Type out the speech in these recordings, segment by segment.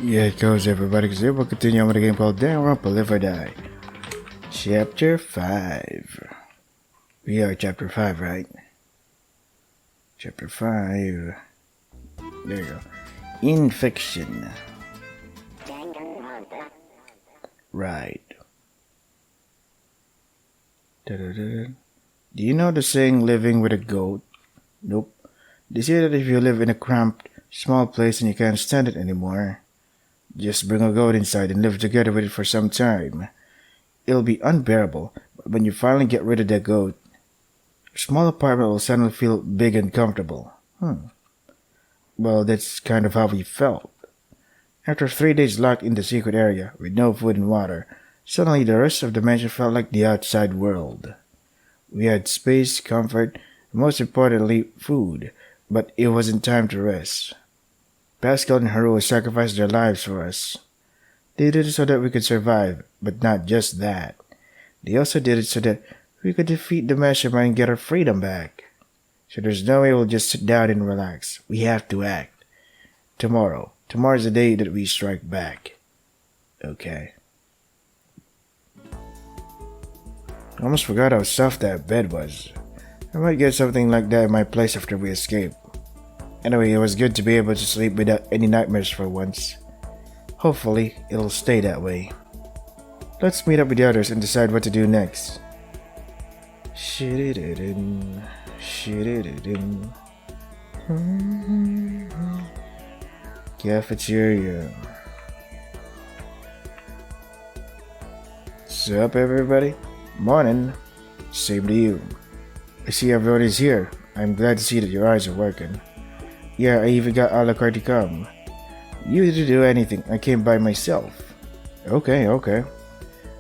Yeah, it goes everybody, because we'll continue on with a game called Danganronpa Live or Die. Chapter 5. We are Chapter 5, right? Chapter 5. There you go. Infection. Right. Da-da-da. Do you know the saying, living with a goat? Nope. They say that if you live in a cramped, small place and you can't stand it anymore, just bring a goat inside and live together with it for some time. It'll be unbearable, but when you finally get rid of the goat, your small apartment will suddenly feel big and comfortable. Well, that's kind of how we felt. After 3 days locked in the secret area, with no food and water, suddenly the rest of the mansion felt like the outside world. We had space, comfort, and most importantly, food, but it wasn't time to rest. Pascal and Haru sacrificed their lives for us. They did it so that we could survive, but not just that. They also did it so that we could defeat the mastermind and get our freedom back. So there's no way we'll just sit down and relax. We have to act. Tomorrow's the day that we strike back. Okay. I almost forgot how soft that bed was. I might get something like that in my place after we escape. Anyway, it was good to be able to sleep without any nightmares for once. Hopefully, it'll stay that way. Let's meet up with the others and decide what to do next. Cafeteria. Sup, everybody? Morning. Same to you. I see everyone is here. I'm glad to see that your eyes are working. Yeah, I even got a la carte to come. You didn't do anything. I came by myself. Okay.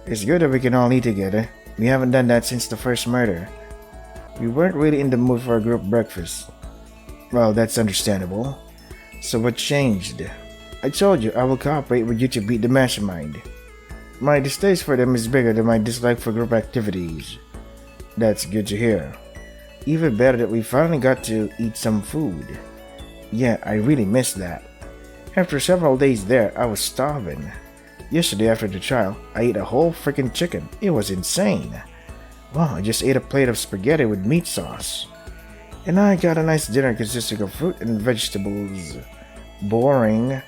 It's good that we can all eat together. We haven't done that since the first murder. We weren't really in the mood for a group breakfast. Well, that's understandable. So what changed? I told you I will cooperate with you to beat the mastermind. My distaste for them is bigger than my dislike for group activities. That's good to hear. Even better that we finally got to eat some food. Yeah, I really missed that. After several days there, I was starving. Yesterday after the trial, I ate a whole freaking chicken. It was insane. Wow, I just ate a plate of spaghetti with meat sauce. And I got a nice dinner consisting of fruit and vegetables. Boring.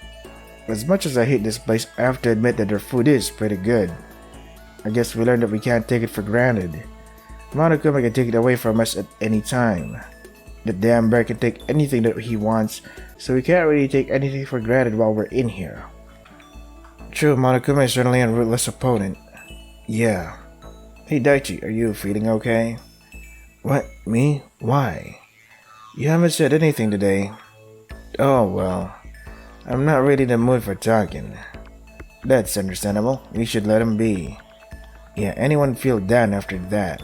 As much as I hate this place, I have to admit that their food is pretty good. I guess we learned that we can't take it for granted. Monokuma can take it away from us at any time. The damn bear can take anything that he wants, so we can't really take anything for granted while we're in here. True, Monokuma is certainly a ruthless opponent. Yeah. Hey Daichi, are you feeling okay? What? Me? Why? You haven't said anything today. Oh well. I'm not really in the mood for talking. That's understandable. We should let him be. Yeah, anyone feel down after that.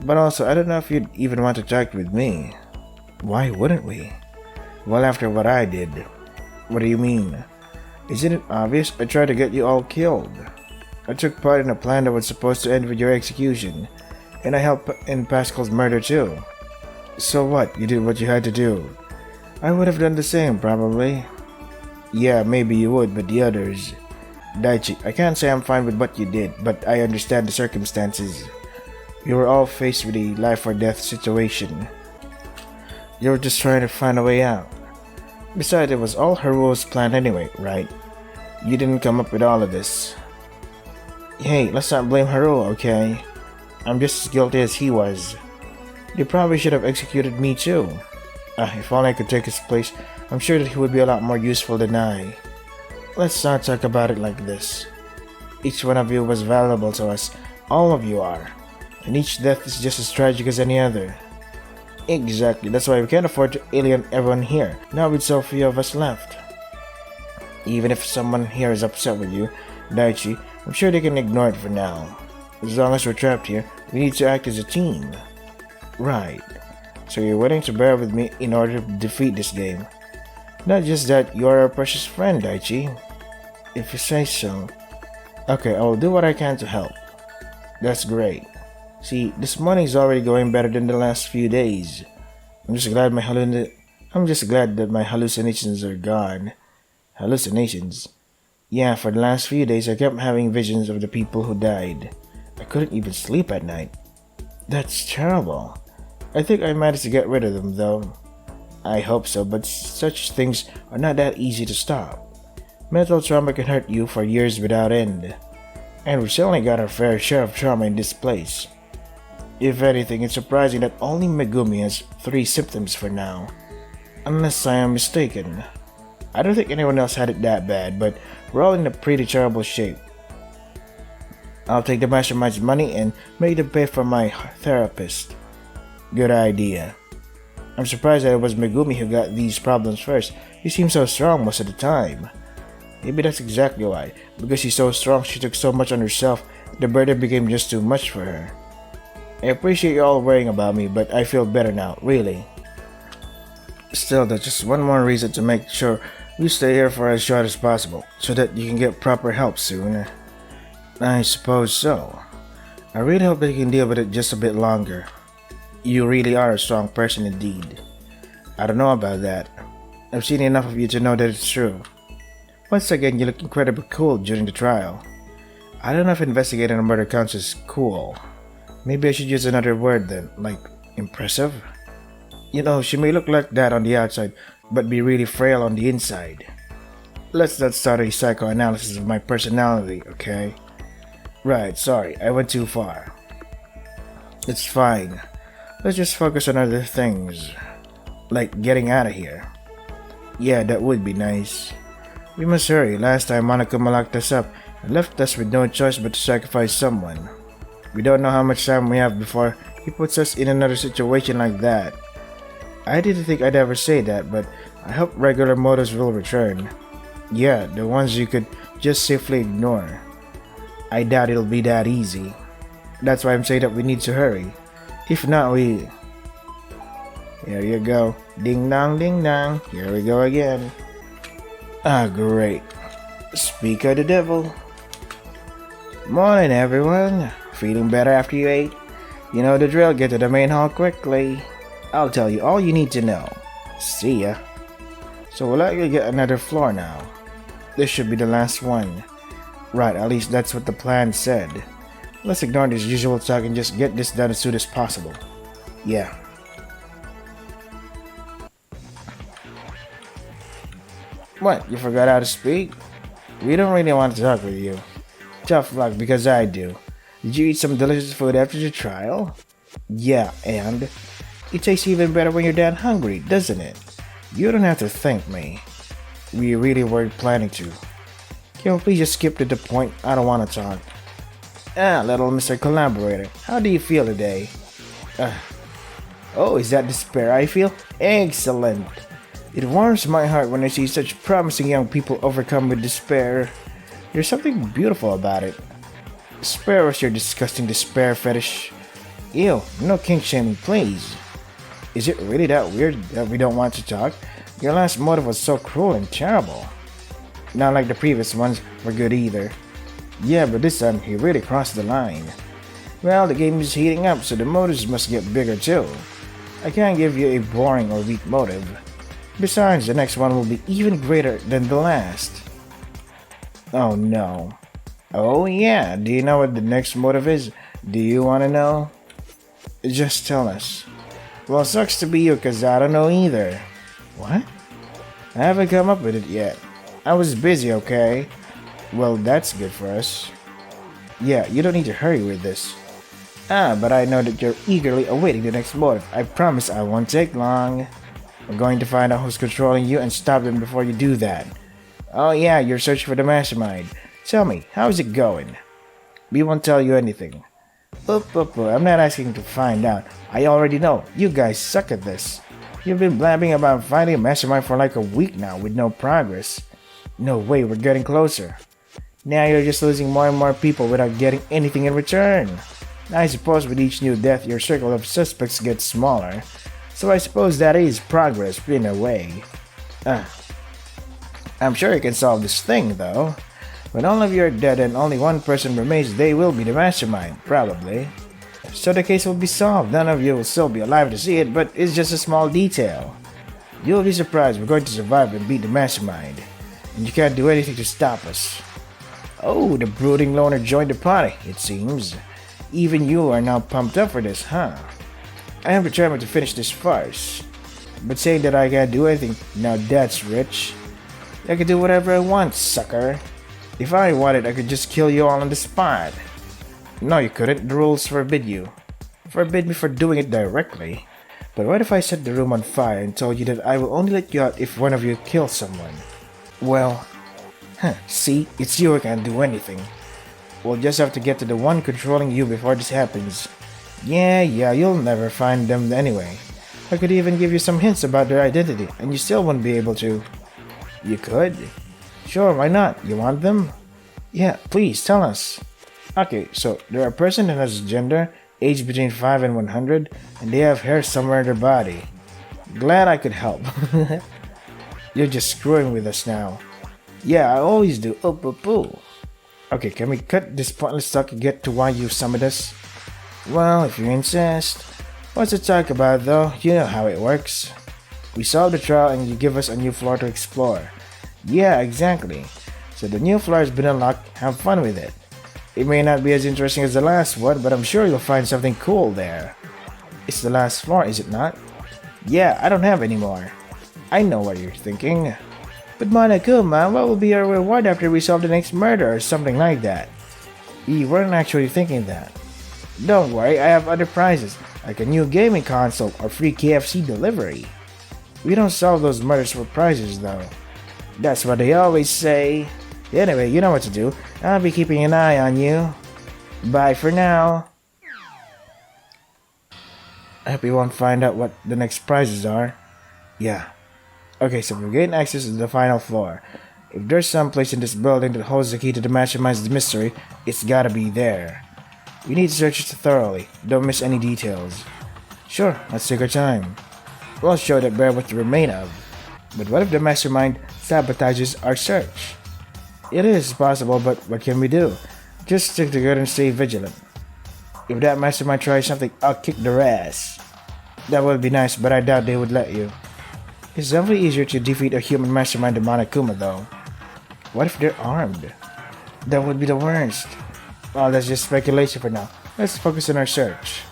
But also, I don't know if you'd even want to talk with me. Why wouldn't we? Well, after what I did. What do you mean? Isn't it obvious I tried to get you all killed? I took part in a plan that was supposed to end with your execution, and I helped in Pascal's murder too. So what? You did what you had to do. I would have done the same, probably. Yeah, maybe you would, but the others... Daichi, I can't say I'm fine with what you did, but I understand the circumstances. You were all faced with a life-or-death situation. You were just trying to find a way out. Besides, it was all Haruo's plan anyway, right? You didn't come up with all of this. Hey, let's not blame Haruo, okay? I'm just as guilty as he was. You probably should have executed me too. If only I could take his place, I'm sure that he would be a lot more useful than I. Let's not talk about it like this. Each one of you was valuable to us. All of you are. And each death is just as tragic as any other. Exactly, that's why we can't afford to alien everyone here, now with so few of us left. Even if someone here is upset with you, Daichi, I'm sure they can ignore it for now. As long as we're trapped here, we need to act as a team. Right. So you're willing to bear with me in order to defeat this game. Not just that, you are our precious friend, Daichi. If you say so. Okay, I'll do what I can to help. That's great. See, this morning's already going better than the last few days. I'm just glad that my hallucinations are gone. Hallucinations. Yeah, for the last few days I kept having visions of the people who died. I couldn't even sleep at night. That's terrible. I think I managed to get rid of them though. I hope so, but such things are not that easy to stop. Mental trauma can hurt you for years without end. And we certainly got our fair share of trauma in this place. If anything, it's surprising that only Megumi has 3 symptoms for now. Unless I am mistaken. I don't think anyone else had it that bad, but we're all in a pretty terrible shape. I'll take the mastermind's money and make them pay for my therapist. Good idea. I'm surprised that it was Megumi who got these problems first. He seems so strong most of the time. Maybe that's exactly why. Because she's so strong, she took so much on herself, the burden became just too much for her. I appreciate you all worrying about me, but I feel better now, really. Still, that's just one more reason to make sure you stay here for as short as possible, so that you can get proper help soon. I suppose so. I really hope that you can deal with it just a bit longer. You really are a strong person indeed. I don't know about that. I've seen enough of you to know that it's true. Once again, you look incredibly cool during the trial. I don't know if investigating a murder counts as cool. Maybe I should use another word then, like impressive? You know, she may look like that on the outside, but be really frail on the inside. Let's not start a psychoanalysis of my personality, okay? Right, sorry, I went too far. It's fine. Let's just focus on other things. Like getting out of here. Yeah, that would be nice. We must hurry. Last time Monokuma locked us up and left us with no choice but to sacrifice someone. We don't know how much time we have before he puts us in another situation like that. I didn't think I'd ever say that, but I hope regular motives will return. Yeah, the ones you could just safely ignore. I doubt it'll be that easy. That's why I'm saying that we need to hurry. If not, we... Here you go. Ding dong, ding dong. Here we go again. Ah, great. Speak of the devil. Morning, everyone. Feeling better after you ate? You know the drill. Get to the main hall quickly. I'll tell you all you need to know. See ya. So we'll likely get another floor now. This should be the last one. Right, at least that's what the plan said. Let's ignore this usual talk and just get this done as soon as possible. Yeah. What, you forgot how to speak? We don't really want to talk with you. Tough luck, because I do. Did you eat some delicious food after the trial? Yeah, and? It tastes even better when you're that hungry, doesn't it? You don't have to thank me. We really weren't planning to. Can we please just skip to the point? I don't want to talk. Ah, little Mr. Collaborator, how do you feel today? Oh, is that despair I feel? Excellent! It warms my heart when I see such promising young people overcome with despair. There's something beautiful about it. Spare us your disgusting despair fetish. Ew, no kink shaming, please. Is it really that weird that we don't want to talk? Your last motive was so cruel and terrible. Not like the previous ones were good either. Yeah, but this time he really crossed the line. Well, the game is heating up, so the motives must get bigger too. I can't give you a boring or weak motive. Besides, the next one will be even greater than the last. Oh no. Oh yeah, do you know what the next motive is? Do you want to know? Just tell us. Well, sucks to be you, cause I don't know either. What? I haven't come up with it yet. I was busy, okay? Well, that's good for us. Yeah, you don't need to hurry with this. But I know that you're eagerly awaiting the next motive. I promise I won't take long. I'm going to find out who's controlling you and stop them before you do that. Oh yeah, you're searching for the mastermind. Tell me, how's it going? We won't tell you anything. I'm not asking to find out. I already know. You guys suck at this. You've been blabbing about finding a mastermind for like a week now with no progress. No way, we're getting closer. Now you're just losing more and more people without getting anything in return. I suppose with each new death, your circle of suspects gets smaller. So I suppose that is progress in a way. I'm sure you can solve this thing, though. When all of you are dead and only one person remains, they will be the mastermind, probably. So the case will be solved. None of you will still be alive to see it, but it's just a small detail. You'll be surprised we're going to survive and beat the mastermind. and you can't do anything to stop us. Oh, the brooding loner joined the party, it seems. Even you are now pumped up for this, huh? I am determined to finish this farce. But saying that I can't do anything, now that's rich. I can do whatever I want, sucker. If I wanted, I could just kill you all on the spot. No, you couldn't. The rules forbid you. Forbid me for doing it directly. But what if I set the room on fire and told you that I will only let you out if one of you kills someone? Well, see, it's you who can't do anything. We'll just have to get to the one controlling you before this happens. Yeah, you'll never find them anyway. I could even give you some hints about their identity, and you still wouldn't be able to. You could? Sure, why not? You want them? Yeah, please, tell us. Okay, so they're a person that has gender, age between 5 and 100, and they have hair somewhere in their body. Glad I could help. You're just screwing with us now. Yeah, I always do. Oh. Okay, can we cut this pointless talk and get to why you summoned us? Well, if you insist. What's to talk about though? You know how it works. We solve the trial and you give us a new floor to explore. Yeah, exactly. So the new floor has been unlocked, have fun with it. It may not be as interesting as the last one, but I'm sure you'll find something cool there. It's the last floor, is it not? Yeah, I don't have any more. I know what you're thinking. But Monokuma, what will be our reward after we solve the next murder or something like that? We weren't actually thinking that. Don't worry, I have other prizes, like a new gaming console or free KFC delivery. We don't solve those murders for prizes though. That's what they always say. Anyway, you know what to do. I'll be keeping an eye on you. Bye for now. I hope you won't find out what the next prizes are. Yeah. Okay, so we're getting access to the final floor. If there's some place in this building that holds the key to the mastermind's mystery, it's gotta be there. We need to search it thoroughly. Don't miss any details. Sure, let's take our time. We'll show that bear what to remain of. But what if the mastermind sabotages our search? It is possible, but what can we do? Just stick together and stay vigilant. If that mastermind tries something, I'll kick their ass. That would be nice, but I doubt they would let you. It's definitely easier to defeat a human mastermind than Monokuma though. What if they're armed? That would be the worst. Well, that's just speculation for now. Let's focus on our search.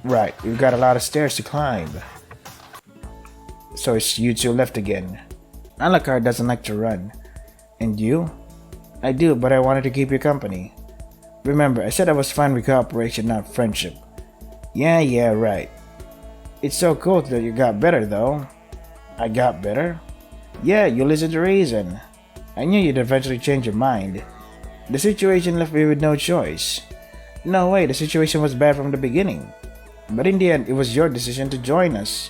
Right, we've got a lot of stairs to climb. So it's you two left again. Alucard doesn't like to run. And you? I do, but I wanted to keep you company. Remember, I said I was fine with cooperation, not friendship. Yeah, right. It's so cool that you got better though. I got better? Yeah, you listened to reason. I knew you'd eventually change your mind. The situation left me with no choice. No way, the situation was bad from the beginning. But in the end, it was your decision to join us.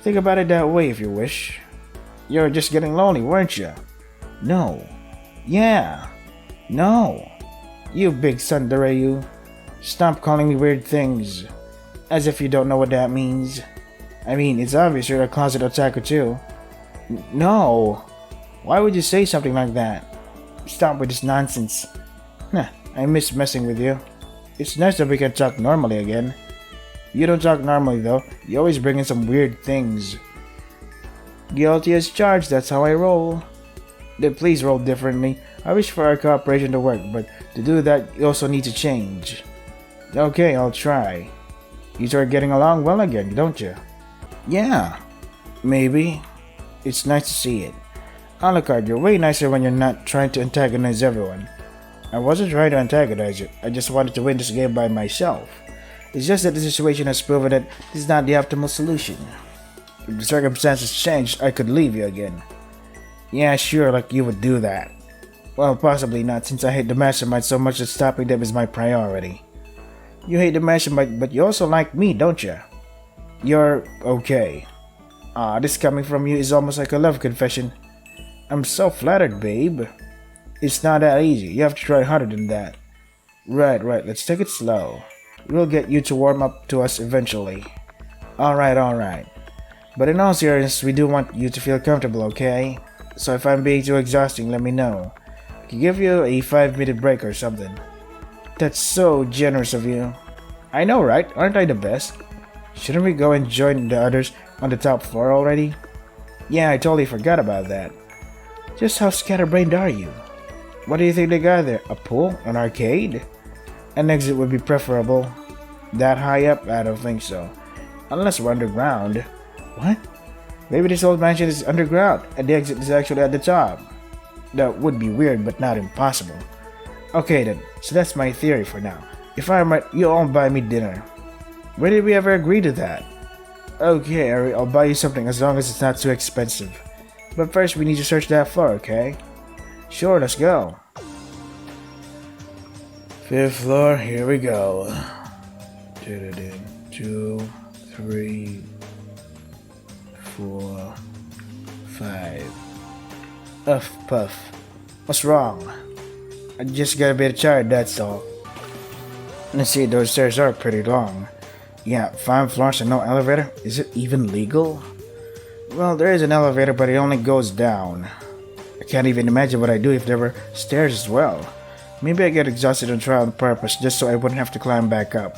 Think about it that way if you wish. You were just getting lonely, weren't you? No. Yeah. No. You big tsundere, you. Stop calling me weird things. As if you don't know what that means. I mean, it's obvious you're a closet otaku too. No. Why would you say something like that? Stop with this nonsense. I miss messing with you. It's nice that we can talk normally again. You don't talk normally though. You always bring in some weird things. Guilty as charged, that's how I roll. Then please roll differently. I wish for our cooperation to work, but to do that you also need to change. Okay, I'll try. You start getting along well again, don't you? Yeah. Maybe. It's nice to see it. Alucard, you're way nicer when you're not trying to antagonize everyone. I wasn't trying to antagonize you. I just wanted to win this game by myself. It's just that the situation has proven that this is not the optimal solution. If the circumstances changed, I could leave you again. Yeah, sure, like you would do that. Well, possibly not, since I hate the mastermind so much that stopping them is my priority. You hate the mastermind, but you also like me, don't you? You're okay. This coming from you is almost like a love confession. I'm so flattered, babe. It's not that easy. You have to try harder than that. Right. Let's take it slow. We'll get you to warm up to us eventually. Alright. But in all seriousness, we do want you to feel comfortable, okay? So if I'm being too exhausting, let me know. I can give you a 5-minute break or something. That's so generous of you. I know, right? Aren't I the best? Shouldn't we go and join the others on the top floor already? Yeah, I totally forgot about that. Just how scatterbrained are you? What do you think they got there? A pool? An arcade? An exit would be preferable. That high up? I don't think so. Unless we're underground. What? Maybe this old mansion is underground and the exit is actually at the top. That would be weird but not impossible. Okay then, so that's my theory for now. If I'm right, you'll all buy me dinner. When did we ever agree to that? Okay, Ari, I'll buy you something as long as it's not too expensive. But first we need to search that floor, okay? Sure, let's go. 5th floor, here we go. 2, 3, 4, 5. Puff. What's wrong? I just got a bit tired, that's all. Let's see, those stairs are pretty long. Yeah, 5 floors and no elevator? Is it even legal? Well, there is an elevator, but it only goes down. I can't even imagine what I'd do if there were stairs as well. Maybe I get exhausted and try on purpose just so I wouldn't have to climb back up.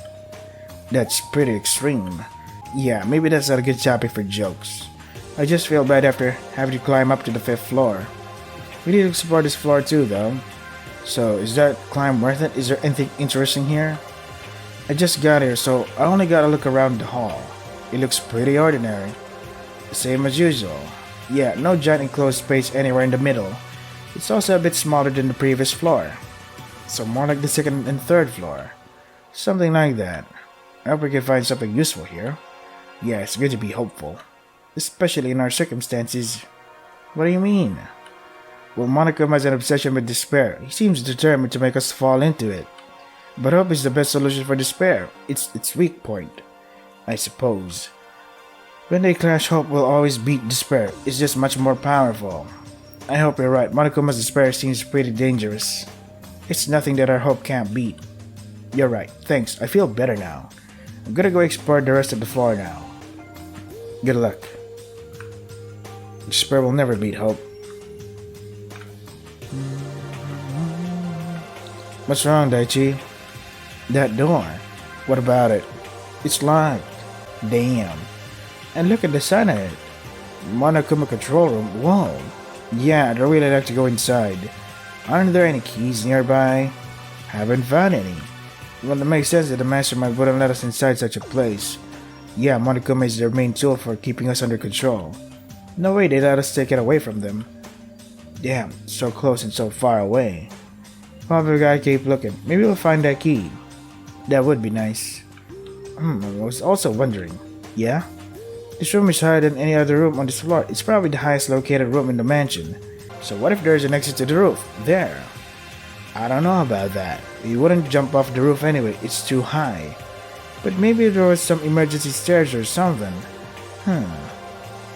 That's pretty extreme. Yeah, maybe that's not a good topic for jokes. I just feel bad after having to climb up to the 5th floor. We need to explore this floor too, though. So, is that climb worth it? Is there anything interesting here? I just got here, so I only got to look around the hall. It looks pretty ordinary. Same as usual. Yeah, no giant enclosed space anywhere in the middle. It's also a bit smaller than the previous floor. So more like the 2nd and 3rd floor. Something like that. I hope we can find something useful here. Yeah, it's good to be hopeful. Especially in our circumstances. What do you mean? Well, Monaco has an obsession with despair. He seems determined to make us fall into it. But hope is the best solution for despair. It's its weak point, I suppose. When they clash, hope will always beat despair. It's just much more powerful. I hope you're right. Monaco's despair seems pretty dangerous. It's nothing that our hope can't beat. You're right. Thanks. I feel better now. I'm gonna go explore the rest of the floor now. Good luck. Despair will never beat hope. What's wrong, Daichi? That door. What about it? It's locked. Damn. And look at the sign on it. Monokuma control room. Whoa. Yeah, I'd really like to go inside. Aren't there any keys nearby? Haven't found any. Well, it makes sense that the mastermind wouldn't let us inside such a place. Yeah, Monokuma is their main tool for keeping us under control. No way they let us take it away from them. Damn, so close and so far away. Well, we gotta keep looking. Maybe we'll find that key. That would be nice. I was also wondering. Yeah? This room is higher than any other room on this floor. It's probably the highest located room in the mansion. So what if there's an exit to the roof? There. I don't know about that. We wouldn't jump off the roof anyway. It's too high. But maybe there was some emergency stairs or something.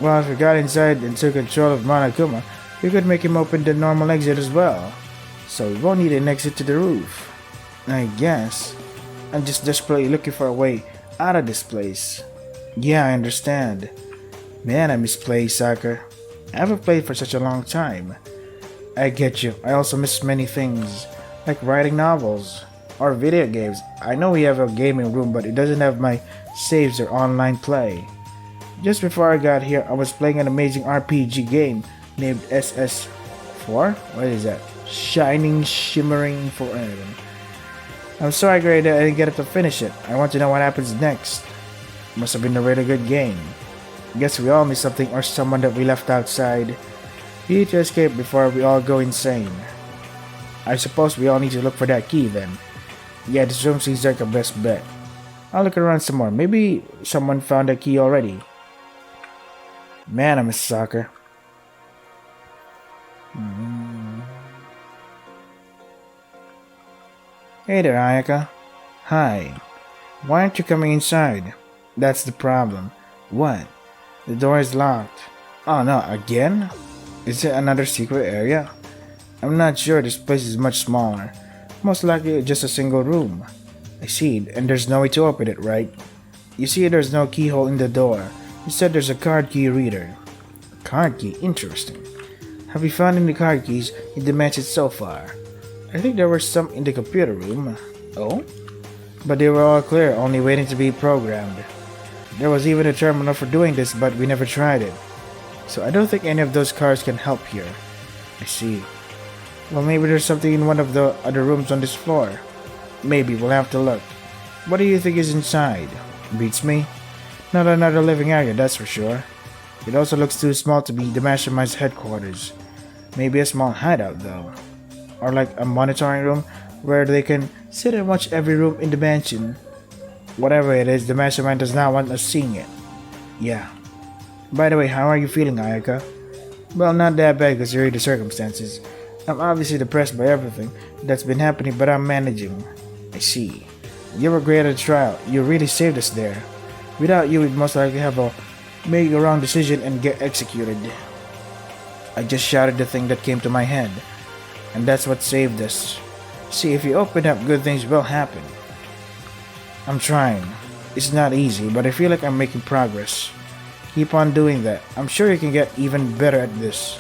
Well, if we got inside and took control of Monokuma, we could make him open the normal exit as well. So we won't need an exit to the roof. I guess. I'm just desperately looking for a way out of this place. Yeah, I understand. Man, I miss playing soccer. I haven't played for such a long time. I get you. I also miss many things, like writing novels or video games. I know we have a gaming room, but it doesn't have my saves or online play. Just before I got here, I was playing an amazing RPG game named SS4? What is that? Shining, Shimmering Forever. I'm sorry, Gray, that I didn't get to finish it. I want to know what happens next. Must have been a really good game. Guess we all miss something or someone that we left outside. We need to escape before we all go insane. I suppose we all need to look for that key then. Yeah, this room seems like the best bet. I'll look around some more. Maybe someone found a key already. Man, I miss soccer. Hey there, Ayaka. Hi. Why aren't you coming inside? That's the problem. What? The door is locked. Oh no, again? Is it another secret area? I'm not sure. This place is much smaller. Most likely just a single room. I see, and there's no way to open it, right? You see, there's no keyhole in the door. Instead, there's a card key reader. A card key? Interesting. Have you found any card keys in the mansion so far? I think there were some in the computer room. Oh? But they were all clear, only waiting to be programmed. There was even a terminal for doing this, but we never tried it. So I don't think any of those cards can help here. I see. Well, maybe there's something in one of the other rooms on this floor. Maybe we'll have to look. What do you think is inside? Beats me. Not another living area, that's for sure. It also looks too small to be the mastermind's headquarters. Maybe a small hideout, though. Or like a monitoring room where they can sit and watch every room in the mansion. Whatever it is, the mastermind does not want us seeing it. Yeah. By the way, how are you feeling, Ayaka? Well, not that bad considering the circumstances. I'm obviously depressed by everything that's been happening, but I'm managing. I see. You were great at the trial. You really saved us there. Without you, we'd most likely have make a wrong decision and get executed. I just shouted the thing that came to my head. And that's what saved us. See, if you open up, good things will happen. I'm trying. It's not easy, but I feel like I'm making progress. Keep on doing that. I'm sure you can get even better at this.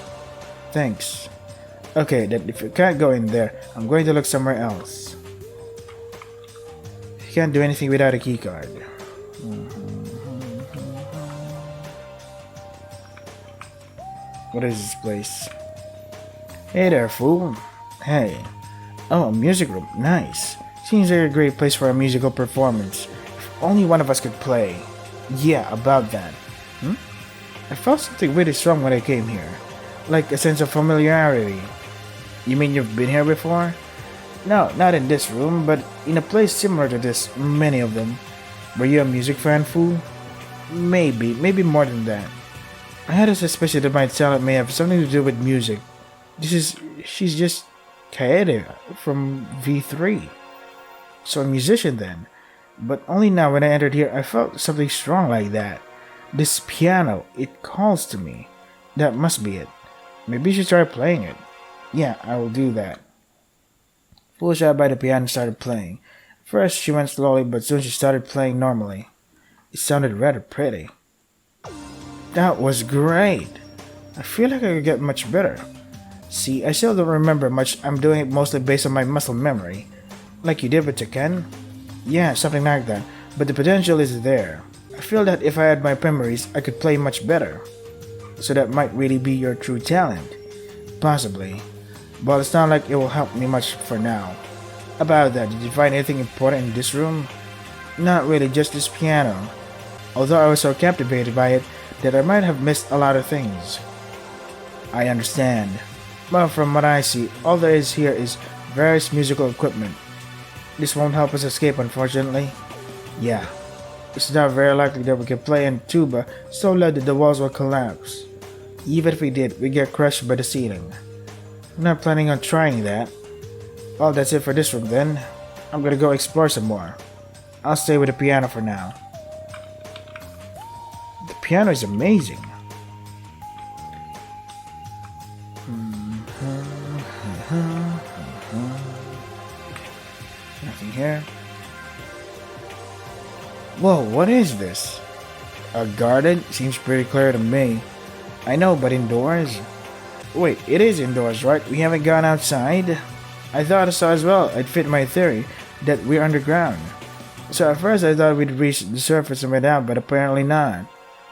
Thanks. Okay, then if you can't go in there, I'm going to look somewhere else. You can't do anything without a keycard. What is this place? Hey there, fool. Hey. Oh, a music room. Nice. Seems like a great place for a musical performance. If only one of us could play. Yeah, about that. I felt something really strong when I came here. Like a sense of familiarity. You mean you've been here before? No, not in this room, but in a place similar to this, many of them. Were you a music fan, fool? Maybe more than that. I had a suspicion that my talent may have something to do with music. She's just Kaede from V3. So a musician then. But only now when I entered here, I felt something strong like that. This piano, it calls to me. That must be it. Maybe you should try playing it. Yeah, I will do that. Fool sat by the piano and started playing. First she went slowly, but soon she started playing normally. It sounded rather pretty. That was great. I feel like I could get much better. See, I still don't remember much. I'm doing it mostly based on my muscle memory. Like you did with Tekken? Yeah, something like that. But the potential is there. I feel that if I had my memories, I could play much better. So that might really be your true talent. Possibly. But it's not like it will help me much for now. About that, did you find anything important in this room? Not really, just this piano. Although I was so captivated by it that I might have missed a lot of things. I understand. Well, from what I see, all there is here is various musical equipment. This won't help us escape, unfortunately. Yeah. It's not very likely that we can play in tuba so loud that the walls will collapse. Even if we did, we'd get crushed by the ceiling. I'm not planning on trying that. Well, that's it for this room then. I'm gonna go explore some more. I'll stay with the piano for now. The piano is amazing. Nothing here. Whoa, what is this? A garden? Seems pretty clear to me. I know, but indoors? Wait, it is indoors, right? We haven't gone outside? I thought so as well. It fit my theory that we're underground. So at first I thought we'd reach the surface and went out, but apparently not.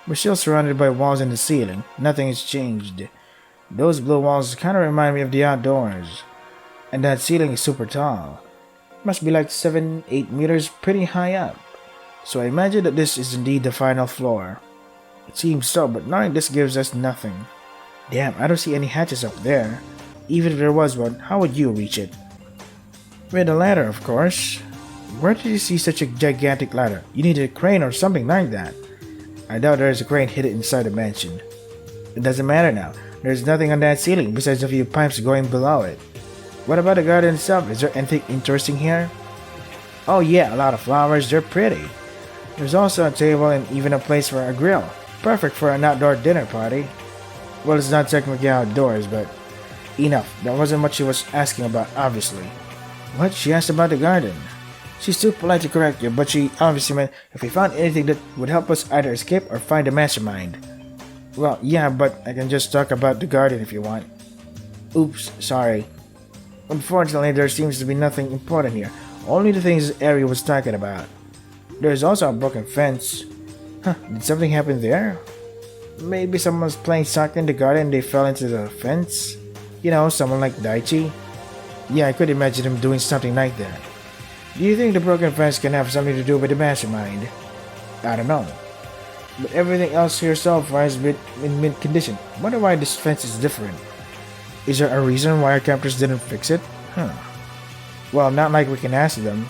We're still surrounded by walls in the ceiling. Nothing has changed. Those blue walls kind of remind me of the outdoors. And that ceiling is super tall. Must be like 7-8 meters, pretty high up. So I imagine that this is indeed the final floor. It seems so, but knowing this gives us nothing. Damn, I don't see any hatches up there. Even if there was one, how would you reach it? With a ladder, of course. Where did you see such a gigantic ladder? You need a crane or something like that. I doubt there is a crane hidden inside the mansion. It doesn't matter now. There's nothing on that ceiling besides a few pipes going below it. What about the garden itself? Is there anything interesting here? Oh yeah, a lot of flowers. They're pretty. There's also a table and even a place for a grill. Perfect for an outdoor dinner party. Well, it's not technically outdoors, but enough. That wasn't what she was asking about, obviously. What? She asked about the garden. She's too polite to correct you, but she obviously meant if we found anything that would help us either escape or find the mastermind. Well, yeah, but I can just talk about the garden if you want. Oops, sorry. Unfortunately, there seems to be nothing important here. Only the things Ari was talking about. There's also a broken fence. Huh, did something happen there? Maybe someone's playing soccer in the garden and they fell into the fence? You know, someone like Daichi? Yeah, I could imagine him doing something like that. Do you think the broken fence can have something to do with the mastermind? I don't know. But everything else here so far has been in mint condition. Wonder why this fence is different. Is there a reason why our captors didn't fix it? Well, not like we can ask them.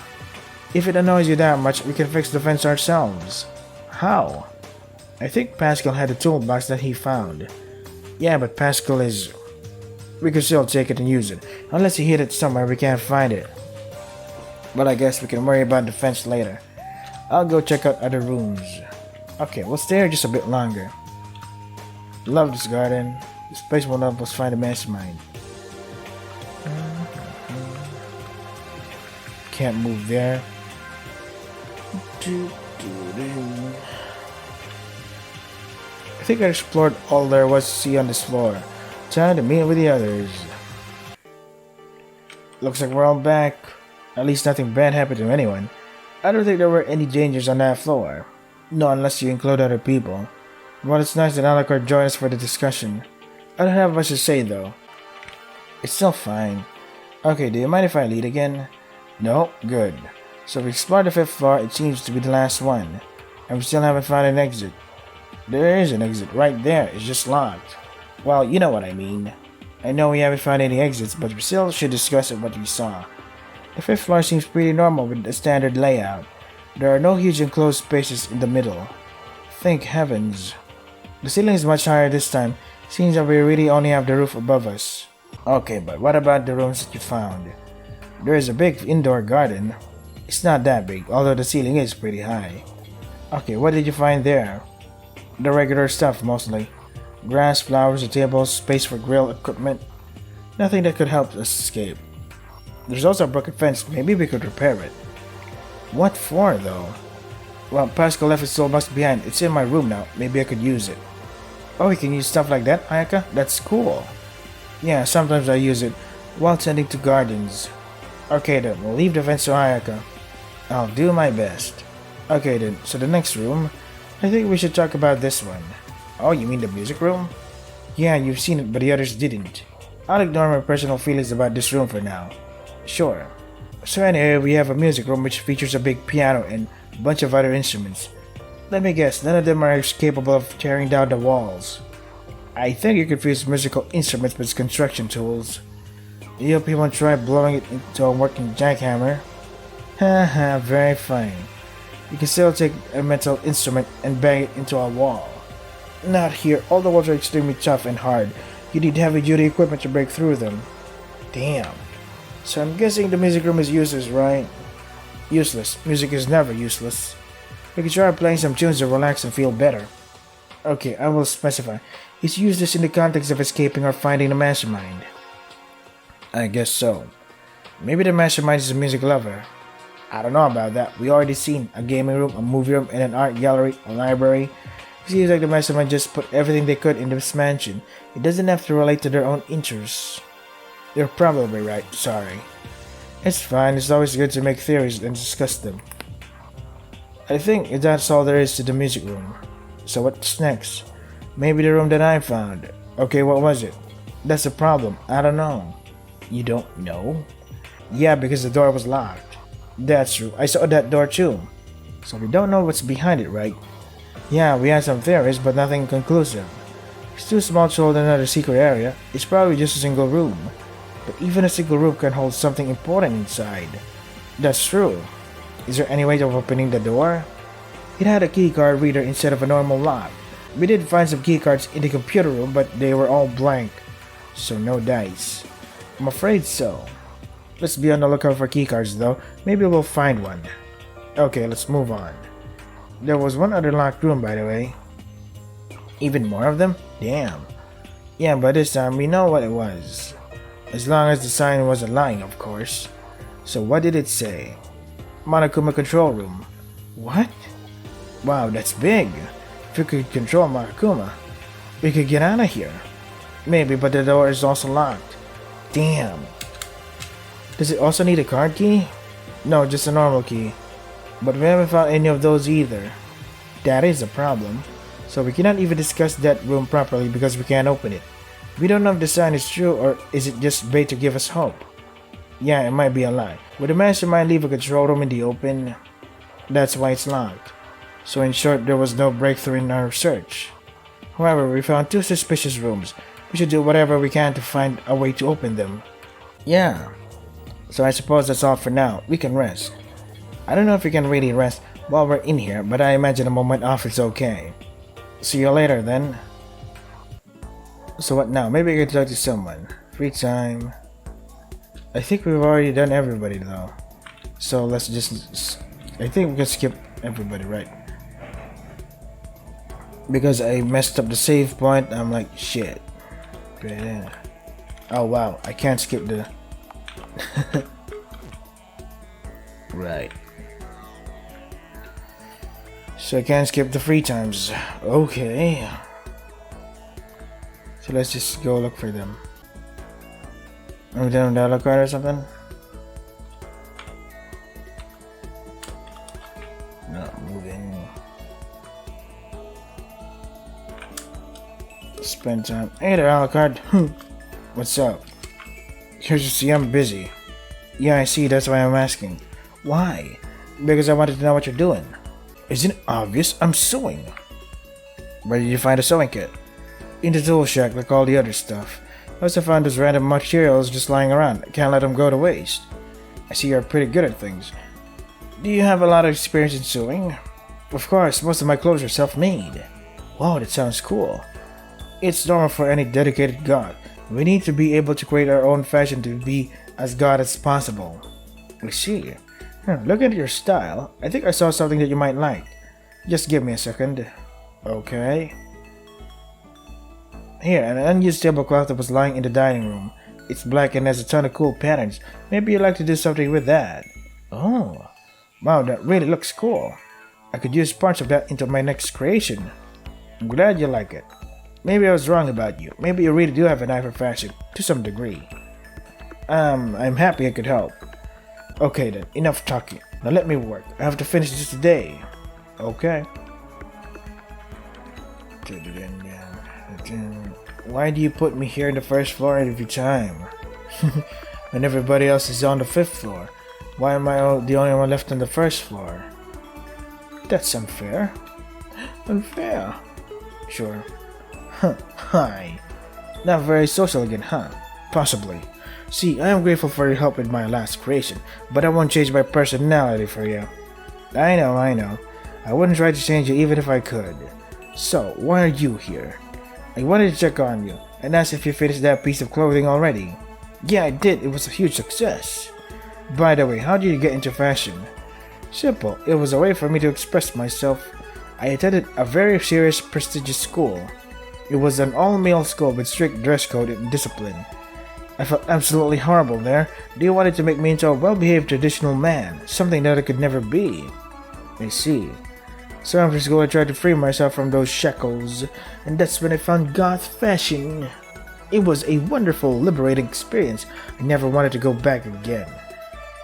If it annoys you that much, we can fix the fence ourselves. How? I think Pascal had a toolbox that he found. Yeah, but Pascal is... We could still take it and use it. Unless he hid it somewhere we can't find it. But I guess we can worry about the fence later. I'll go check out other rooms. Okay, we'll stay here just a bit longer. Love this garden. This place will help us find a mastermind. Can't move there. I think I explored all there was to see on this floor. Time to meet with the others. Looks like we're all back. At least nothing bad happened to anyone. I don't think there were any dangers on that floor. No, unless you include other people. Well, it's nice that Alucard joined us for the discussion. I don't have much to say though. It's still fine. Okay, do you mind if I lead again? No? Good. So we explored the 5th floor, it seems to be the last one. And we still haven't found an exit. There is an exit right there, it's just locked. Well, you know what I mean. I know we haven't found any exits, but we still should discuss what we saw. The 5th floor seems pretty normal with a standard layout. There are no huge enclosed spaces in the middle. Thank heavens. The ceiling is much higher this time, seems that we really only have the roof above us. Okay, but what about the rooms that you found? There is a big indoor garden. It's not that big, although the ceiling is pretty high. Okay, what did you find there? The regular stuff mostly. Grass, flowers, a table, space for grill equipment. Nothing that could help us escape. There's also a broken fence, maybe we could repair it. What for though? Well, Pascal left his toolbox behind, it's in my room now, maybe I could use it. Oh, you can use stuff like that, Ayaka? That's cool. Yeah, sometimes I use it while tending to gardens. Okay then, we'll leave the fence to Ayaka. I'll do my best. Okay then, so the next room, I think we should talk about this one. Oh, you mean the music room? Yeah, you've seen it, but the others didn't. I'll ignore my personal feelings about this room for now. Sure. So anyway, we have a music room which features a big piano and a bunch of other instruments. Let me guess, none of them are capable of tearing down the walls. I think you confuse musical instruments with construction tools. You hope you won't try blowing it into a working jackhammer? Haha, very funny. You can still take a metal instrument and bang it into a wall. Not here, all the walls are extremely tough and hard. You need heavy-duty equipment to break through them. Damn. So I'm guessing the music room is useless, right? Useless. Music is never useless. We can try playing some tunes to relax and feel better. Okay, I will specify. It's useless in the context of escaping or finding the mastermind. I guess so. Maybe the mastermind is a music lover. I don't know about that. We already seen a gaming room, a movie room, and an art gallery, a library. It seems like the mastermind just put everything they could in this mansion. It doesn't have to relate to their own interests. You're probably right, sorry. It's fine, it's always good to make theories and discuss them. I think that's all there is to the music room. So what's next? Maybe the room that I found. Okay, what was it? That's the problem, I don't know. You don't know? Yeah, because the door was locked. That's true, I saw that door too. So we don't know what's behind it, right? Yeah, we had some theories, but nothing conclusive. It's too small to hold another secret area. It's probably just a single room. But even a single room can hold something important inside. That's true. Is there any way of opening the door? It had a keycard reader instead of a normal lock. We did find some keycards in the computer room, but they were all blank. So no dice. I'm afraid so. Let's be on the lookout for keycards though. Maybe we'll find one. Okay, let's move on. There was one other locked room, by the way. Even more of them? Damn. Yeah, but this time we know what it was. As long as the sign wasn't lying, of course. So what did it say? Monokuma control room. What? Wow, that's big. If we could control Monokuma, we could get out of here. Maybe, but the door is also locked. Damn. Does it also need a card key? No, just a normal key. But we haven't found any of those either. That is a problem. So we cannot even discuss that room properly because we can't open it. We don't know if the sign is true or is it just bait to give us hope. Yeah, it might be a lie. Would the mastermind leave a control room in the open? That's why it's locked. So in short, there was no breakthrough in our search. However, we found 2 suspicious rooms. We should do whatever we can to find a way to open them. Yeah. So I suppose that's all for now. We can rest. I don't know if we can really rest while we're in here, but I imagine a moment off is okay. See you later then. So what now? Maybe I could talk to someone. Free time. I think we've already done everybody though. So let's just... I think we can skip everybody, right? Because I messed up the save point, I'm like, shit. Oh wow, I can't skip the... Right. So I can't skip the free times. Okay. So let's just go look for them. Are we done with the other card or something? Not moving. Spend time. Hey there, Alucard. What's up? Here's you see, I'm busy. Yeah, I see, that's why I'm asking. Why? Because I wanted to know what you're doing. Isn't it obvious? I'm sewing. Where did you find a sewing kit? In the tool shack, like all the other stuff. I also found those random materials just lying around. I can't let them go to waste. I see you're pretty good at things. Do you have a lot of experience in sewing? Of course, most of my clothes are self-made. Wow, that sounds cool. It's normal for any dedicated god. We need to be able to create our own fashion to be as god as possible. I see. Look at your style. I think I saw something that you might like. Just give me a second. Okay. Here, an unused tablecloth that was lying in the dining room. It's black and has a ton of cool patterns. Maybe you'd like to do something with that. Oh. Wow, that really looks cool. I could use parts of that into my next creation. I'm glad you like it. Maybe I was wrong about you. Maybe you really do have an eye for fashion, to some degree. I'm happy I could help. Okay then, enough talking. Now let me work. I have to finish this today. Okay. Why do you put me here in the first floor every time? When everybody else is on the 5th floor? Why am I the only one left on the 1st floor? That's unfair. Unfair? Sure. Hi. Not very social again, huh? Possibly. See, I am grateful for your help with my last creation, but I won't change my personality for you. I know. I wouldn't try to change you even if I could. So, why are you here? I wanted to check on you, and ask if you finished that piece of clothing already. Yeah, I did. It was a huge success. By the way, how did you get into fashion? Simple. It was a way for me to express myself. I attended a very serious, prestigious school. It was an all-male school with strict dress code and discipline. I felt absolutely horrible there. They wanted to make me into a well-behaved traditional man, something that I could never be. I see. So after school I tried to free myself from those shackles, and that's when I found goth fashion. It was a wonderful, liberating experience. I never wanted to go back again.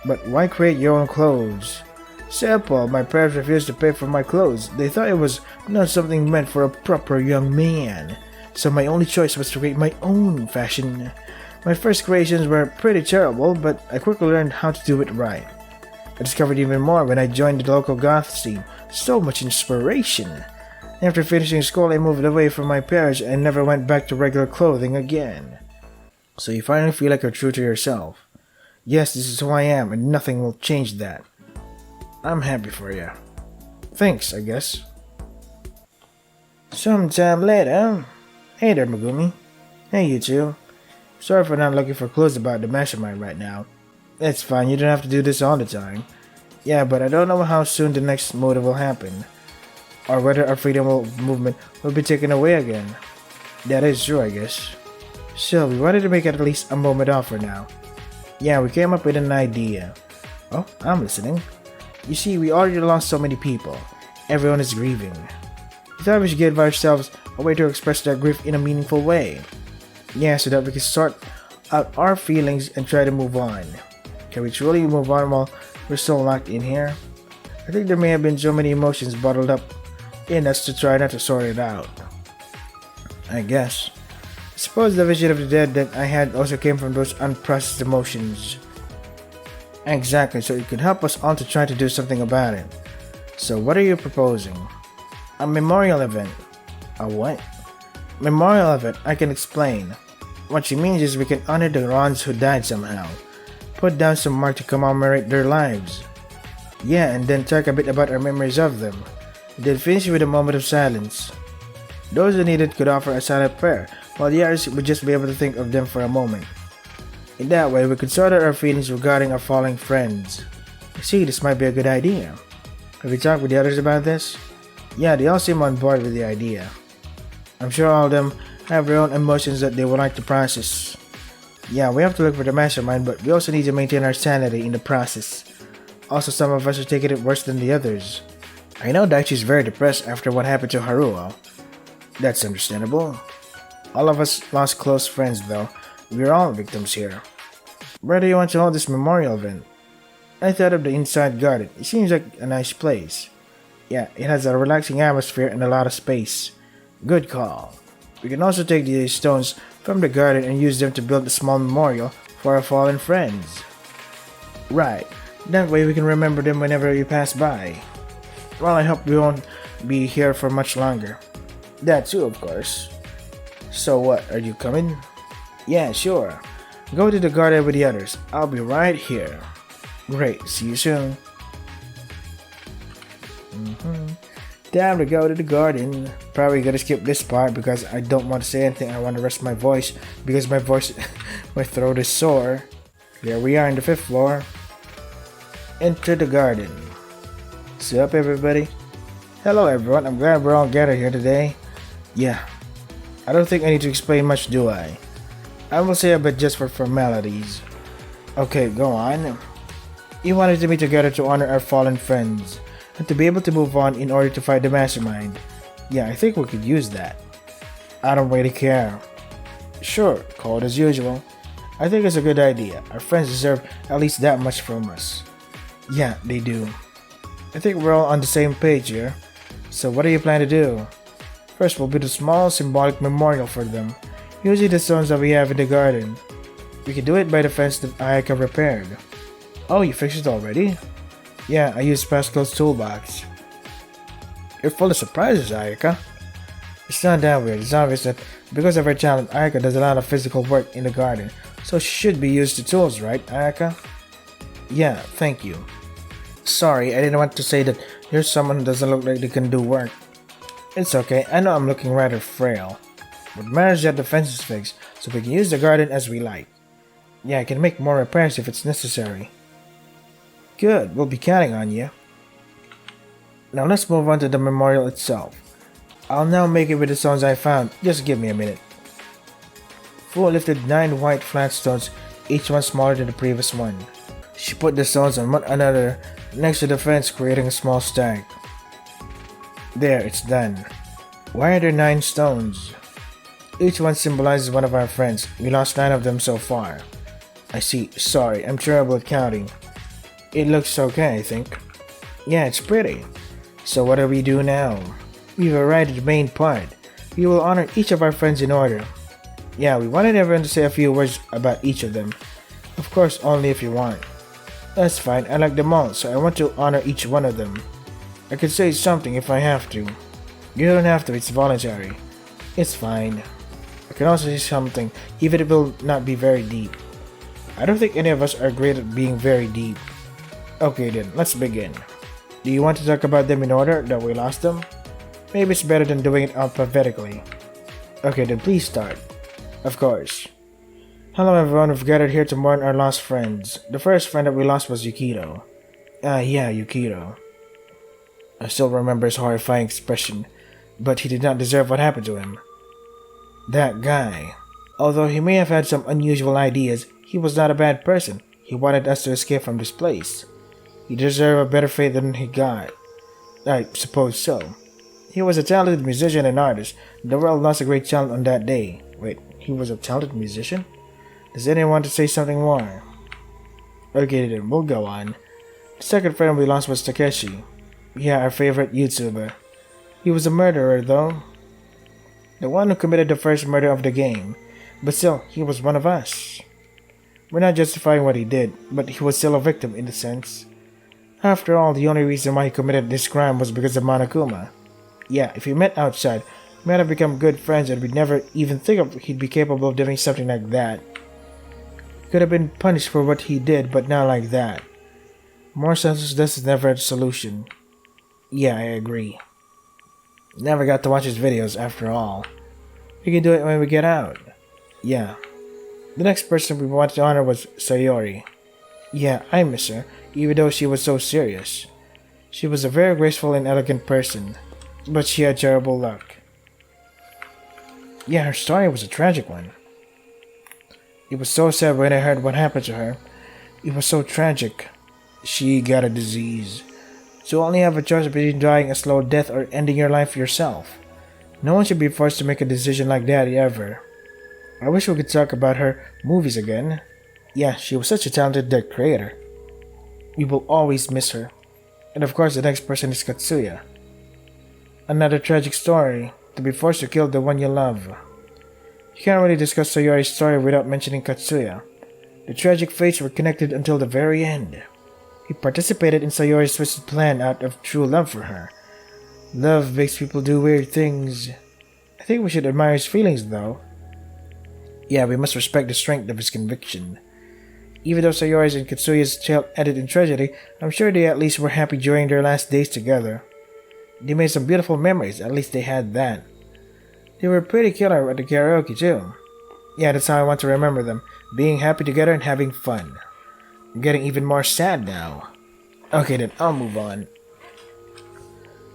But why create your own clothes? Simple, my parents refused to pay for my clothes. They thought it was not something meant for a proper young man. So my only choice was to create my own fashion. My first creations were pretty terrible, but I quickly learned how to do it right. I discovered even more when I joined the local goth scene. So much inspiration. After finishing school, I moved away from my parents and never went back to regular clothing again. So you finally feel like you're true to yourself. Yes, this is who I am, and nothing will change that. I'm happy for you. Thanks, I guess. Sometime later. Hey there, Megumi. Hey, you two. Sorry for not looking for clues about the mastermind right now. It's fine, you don't have to do this all the time. Yeah, but I don't know how soon the next motive will happen. Or whether our freedom movement will be taken away again. That is true, I guess. So, we wanted to make it at least a moment off for now. Yeah, we came up with an idea. Oh, I'm listening. You see, we already lost so many people. Everyone is grieving. We thought we should give ourselves a way to express that grief in a meaningful way. Yeah, so that we can sort out our feelings and try to move on. Can we truly move on while we're still locked in here? I think there may have been so many emotions bottled up in us to try not to sort it out. I guess. Suppose the vision of the dead that I had also came from those unprocessed emotions. Exactly, so it could help us all to try to do something about it. So what are you proposing? A memorial event. A what? Memorial event, I can explain. What she means is we can honor the ones who died somehow. Put down some mark to commemorate their lives. Yeah, and then talk a bit about our memories of them. Then finish with a moment of silence. Those who need it could offer a silent prayer, while the others would just be able to think of them for a moment. In that way, we could sort out our feelings regarding our fallen friends. See, this might be a good idea. Have you talked with the others about this? Yeah, they all seem on board with the idea. I'm sure all of them have their own emotions that they would like to process. Yeah, we have to look for the mastermind, but we also need to maintain our sanity in the process. Also, some of us are taking it worse than the others. I know Daichi's very depressed after what happened to Haruo. That's understandable. All of us lost close friends though. We're all victims here. Where do you want to hold this memorial event? I thought of the inside garden. It seems like a nice place. Yeah, it has a relaxing atmosphere and a lot of space. Good call. We can also take these stones from the garden and use them to build a small memorial for our fallen friends. Right. That way we can remember them whenever we pass by. Well, I hope we won't be here for much longer. That too, of course. So what, are you coming? Yeah, sure. Go to the garden with the others. I'll be right here. Great, see you soon. Time to go to the garden. Probably gonna skip this part because I don't want to say anything. I want to rest my voice because my throat is sore. There we are on the 5th floor. Enter the garden. What's up, everybody? Hello, everyone. I'm glad we're all gathered here today. Yeah, I don't think I need to explain much, do I? I will say a bit just for formalities. Okay, go on. You wanted to meet together to honor our fallen friends, and to be able to move on in order to fight the mastermind. Yeah, I think we could use that. I don't really care. Sure, call it as usual. I think it's a good idea. Our friends deserve at least that much from us. Yeah, they do. I think we're all on the same page here. So what do you plan to do? First, we'll build a small symbolic memorial for them, using the stones that we have in the garden. We can do it by the fence that Ayaka repaired. Oh, you fixed it already? Yeah, I used Pascal's toolbox. You're full of surprises, Ayaka. It's not that weird. It's obvious that because of her talent, Ayaka does a lot of physical work in the garden, so she should be used to tools, right, Ayaka? Yeah, thank you. Sorry, I didn't want to say that you're someone who doesn't look like they can do work. It's okay, I know I'm looking rather frail. What matters is that the fence is fixed, so we can use the garden as we like. Yeah, I can make more repairs if it's necessary. Good, we'll be counting on you. Now let's move on to the memorial itself. I'll now make it with the stones I found, just give me a minute. Fu lifted 9 white flat stones, each one smaller than the previous one. She put the stones on one another next to the fence, creating a small stack. There, it's done. Why are there 9 stones? Each one symbolizes one of our friends. We lost 9 of them so far. I see. Sorry, I'm terrible at counting. It looks okay, I think. Yeah, it's pretty. So what do we do now? We've arrived at the main part. We will honor each of our friends in order. Yeah, we wanted everyone to say a few words about each of them. Of course, only if you want. That's fine, I like them all, so I want to honor each one of them. I can say something if I have to. You don't have to, it's voluntary. It's fine. I can also say something, even if it will not be very deep. I don't think any of us are great at being very deep. Okay then, let's begin. Do you want to talk about them in order that we lost them? Maybe it's better than doing it alphabetically. Okay then, please start. Of course. Hello everyone, we've gathered here to mourn our lost friends. The first friend that we lost was Yukito. Yeah, Yukito. I still remember his horrifying expression, but he did not deserve what happened to him. That guy. Although he may have had some unusual ideas, he was not a bad person. He wanted us to escape from this place. He deserved a better fate than he got. I suppose so. He was a talented musician and artist. The world lost a great talent on that day. Wait, he was a talented musician? Does anyone want to say something more? Okay then, we'll go on. The second friend we lost was Takeshi. Yeah, our favorite YouTuber. He was a murderer though. The one who committed the first murder of the game. But still, he was one of us. We're not justifying what he did, but he was still a victim in a sense. After all, the only reason why he committed this crime was because of Monokuma. Yeah, if we met outside, we might have become good friends and we'd never even think of he'd be capable of doing something like that. He could have been punished for what he did, but not like that. More senselessness is never a solution. Yeah, I agree. Never got to watch his videos after all. We can do it when we get out. Yeah. The next person we wanted to honor was Sayori. Yeah, I miss her, even though she was so serious. She was a very graceful and elegant person, but she had terrible luck. Yeah, her story was a tragic one. It was so sad when I heard what happened to her. It was so tragic. She got a disease. So you only have a choice between dying a slow death or ending your life yourself. No one should be forced to make a decision like that ever. I wish we could talk about her movies again. Yeah, she was such a talented creator. We will always miss her. And of course the next person is Katsuya. Another tragic story, to be forced to kill the one you love. You can't really discuss Sayori's story without mentioning Katsuya. The tragic fates were connected until the very end. He participated in Sayori's twisted plan out of true love for her. Love makes people do weird things. I think we should admire his feelings though. Yeah, we must respect the strength of his conviction. Even though Sayori's and Katsuya's tale ended in tragedy, I'm sure they at least were happy during their last days together. They made some beautiful memories, at least they had that. They were pretty killer at the karaoke too. Yeah, that's how I want to remember them, being happy together and having fun. I'm getting even more sad now. Okay then, I'll move on.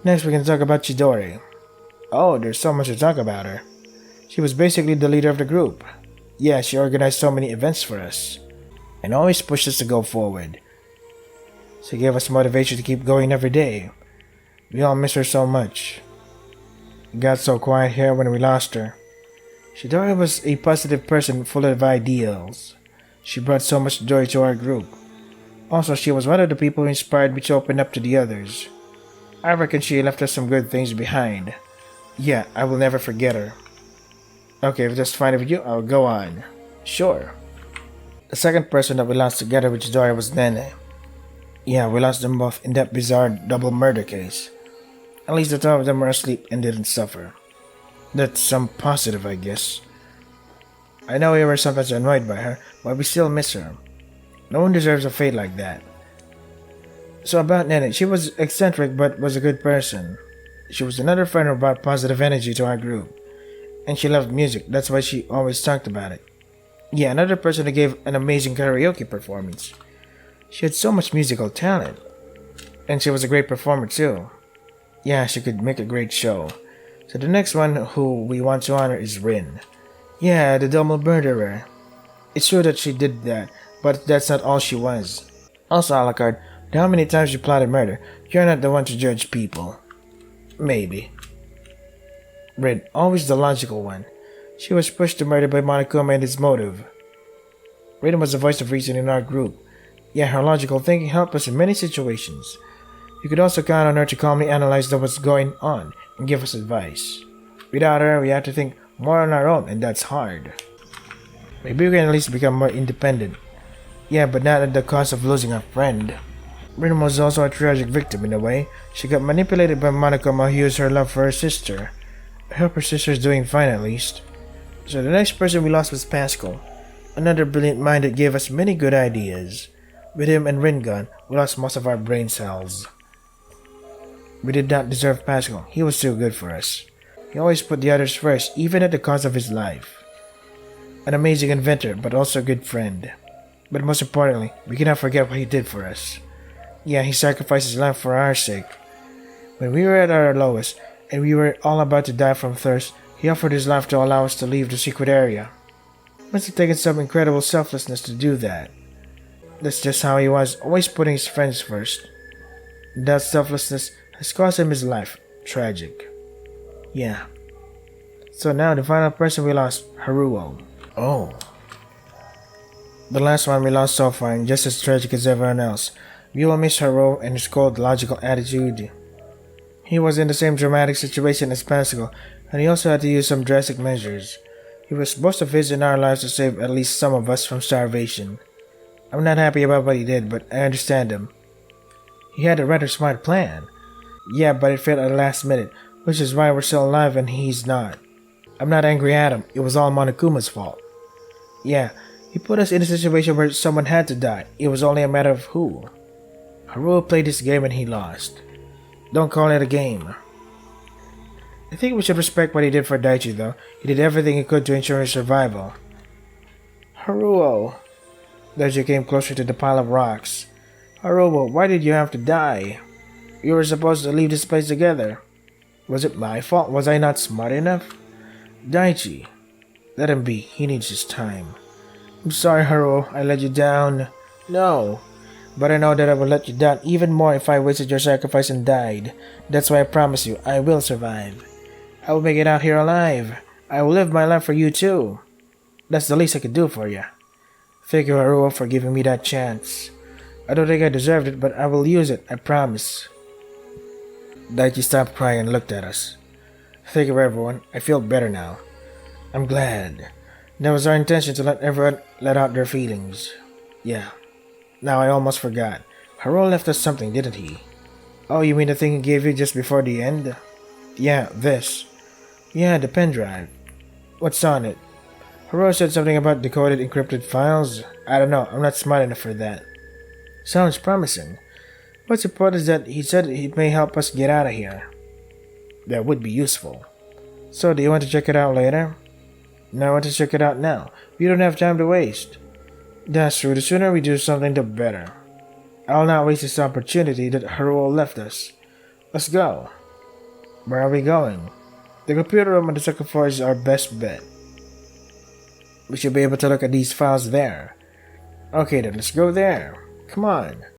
Next we can talk about Chidori. Oh, there's so much to talk about her. She was basically the leader of the group. Yeah, she organized so many events for us. And always pushed us to go forward. She gave us motivation to keep going every day. We all miss her so much. It got so quiet here when we lost her. Chidori was a positive person full of ideals. She brought so much joy to our group. Also, she was one of the people who inspired me to open up to the others. I reckon she left us some good things behind. Yeah, I will never forget her. Okay, if that's fine with you, I'll go on. Sure. The second person that we lost together with Chidori was Nene. Yeah, we lost them both in that bizarre double murder case. At least the two of them were asleep and didn't suffer. That's some positive, I guess. I know we were sometimes annoyed by her, but we still miss her. No one deserves a fate like that. So about Nene, she was eccentric but was a good person. She was another friend who brought positive energy to our group. And she loved music, that's why she always talked about it. Yeah, another person who gave an amazing karaoke performance. She had so much musical talent. And she was a great performer too. Yeah, she could make a great show. So the next one who we want to honor is Rin. Yeah, the double murderer. It's true that she did that, but that's not all she was. Also, Alucard, how many times you plotted murder, you're not the one to judge people. Maybe. Rin, always the logical one. She was pushed to murder by Monokuma and his motive. Rin was the voice of reason in our group. Yeah, her logical thinking helped us in many situations. You could also count on her to calmly analyze what's going on and give us advice. Without her, we have to think more on our own, and that's hard. Maybe we can at least become more independent. Yeah, but not at the cost of losing a friend. Rin was also a tragic victim in a way. She got manipulated by Monokuma who used her love for her sister. I hope her sister's doing fine at least. So the next person we lost was Pascal. Another brilliant mind that gave us many good ideas. With him and Ringon, we lost most of our brain cells. We did not deserve Pascal. He was too good for us. He always put the others first, even at the cost of his life. An amazing inventor, but also a good friend. But most importantly, we cannot forget what he did for us. Yeah, he sacrificed his life for our sake. When we were at our lowest, and we were all about to die from thirst, he offered his life to allow us to leave the secret area. Must have taken some incredible selflessness to do that. That's just how he was, always putting his friends first. That selflessness has cost him his life. Tragic. Yeah. So now the final person we lost, Haruo. Oh. The last one we lost so far, and just as tragic as everyone else. We will miss Haruo and his cold, logical attitude. He was in the same dramatic situation as Pascal, and he also had to use some drastic measures. He was supposed to visit our lives to save at least some of us from starvation. I'm not happy about what he did, but I understand him. He had a rather smart plan. Yeah, but it failed at the last minute, which is why we're still alive and he's not. I'm not angry at him. It was all Monokuma's fault. Yeah, he put us in a situation where someone had to die. It was only a matter of who. Haruo played this game and he lost. Don't call it a game. I think we should respect what he did for Daichi though. He did everything he could to ensure his survival. Haruo. Daichi came closer to the pile of rocks. Haruo, why did you have to die? We were supposed to leave this place together. Was it my fault? Was I not smart enough? Daichi. Let him be. He needs his time. I'm sorry, Haruo. I let you down. No. But I know that I will let you down even more if I wasted your sacrifice and died. That's why I promise you, I will survive. I will make it out here alive. I will live my life for you too. That's the least I could do for you. Thank you, Haruo, for giving me that chance. I don't think I deserved it, but I will use it, I promise. Daichi stopped crying and looked at us. Thank you, everyone. I feel better now. I'm glad. That was our intention to let everyone let out their feelings. Yeah. Now I almost forgot. Haruo left us something, didn't he? Oh, you mean the thing he gave you just before the end? Yeah, this. Yeah, the pen drive. What's on it? Haruo said something about decoded encrypted files. I don't know, I'm not smart enough for that. Sounds promising. What's important is that he said it may help us get out of here. That would be useful. So, do you want to check it out later? No, I want to check it out now. We don't have time to waste. That's true, the sooner we do something, the better. I'll not waste this opportunity that Haruo left us. Let's go. Where are we going? The computer room on the second floor is our best bet. We should be able to look at these files there. Okay then, let's go there. Come on.